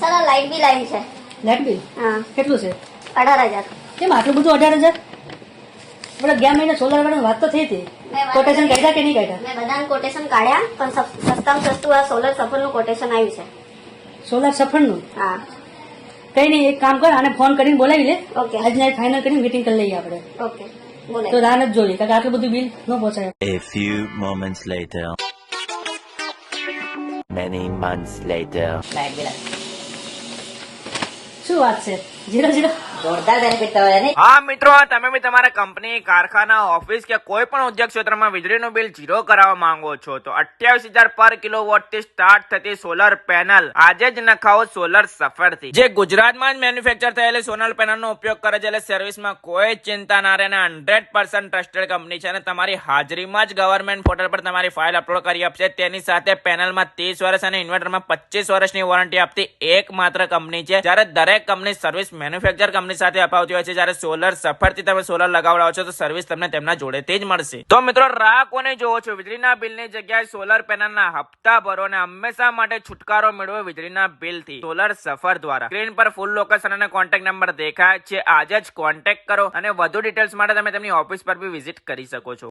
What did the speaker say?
સારા light bill આવ્યું છે. Light bill હા, કેટલું છે? 18,000. કેમ આટલું બધું? 18,000? આપણે ગયા મહિને સોલાર વાળાની વાત તો થઈ હતી. કોટેશન કાઢ્યા કે નહીં કાઢ્યા? મેં બધાનું કોટેશન કાઢ્યા, પણ સસ્તામાં સસ્તું આ સોલર સફરનું કોટેશન આવ્યું છે. સોલાર સફરનું? હા. કઈ નહીં, એક કામ કર, આને ફોન કરીને બોલાવી લે. ઓકે. આજના ફાઇનલ કરીને મીટિંગ કરી લઈએ આપણે. ઓકે, બોલે. તો રાહ જ જોઈએ, કારણ કે આટલું બધું બિલ ન પહોંચાય. A few moments later. Many months later. Light bill શું વાત છે? 0 જોરદાર બેનિફિટ થયો ને. હા મિત્રો, તમે બી તમારા કંપની, કારખાના, ઓફિસ કે કોઈ પણ ઉદ્યોગ ક્ષેત્રમાં વીજળીનું બિલ 0 કરાવવા માંગો છો તો 28,000 પર કિલોવોટ થી સ્ટાર્ટ થતી સોલર પેનલ આજે જ નખાવો સોલર સફર થી, જે ગુજરાતમાં જ મેન્યુફેક્ચર થયેલી સોલર પેનલ નો ઉપયોગ કરે છે. એટલે સર્વિસમાં કોઈ ચિંતા ના રહે, 100% ટ્રસ્ટેડ કંપની છે અને તમારી હાજરીમાં જ ગવર્મેન્ટ પોર્ટલ પર તમારી ફાઇલ અપલોડ કરી આપશે. તેની સાથે પેનલમાં 30 વર્ષ અને ઇન્વર્ટરમાં 25 વર્ષની વોરંટી આપતી એકમાત્ર કંપની છે. જ્યારે દરેક કંપની સર્વિસ મેન્યુફેક્ચર કંપની સાથે અપાવતી હોય છે. જ્યારે સોલર સફરથી તમે સોલર લગાવડાવો છો તો સર્વિસ તમને તેમના જોડેથી જ મળશે. તો મિત્રો, રાહ કોને જોવો છો? વીજળીના બિલની જગ્યાએ સોલર પેનલના હપ્તા ભરો અને હંમેશા માટે છુટકારો મેળવો વીજળીના બિલથી સોલર સફર દ્વારા. સ્ક્રીન પર ફૂલ લોકેશન અને કોન્ટેક્ટ નંબર દેખાય છે. આજે જ કોન્ટેક્ટ કરો અને વધુ ડિટેલ્સ માટે તમે તેમની ઓફિસ પર બી વિઝિટ કરી શકો છો.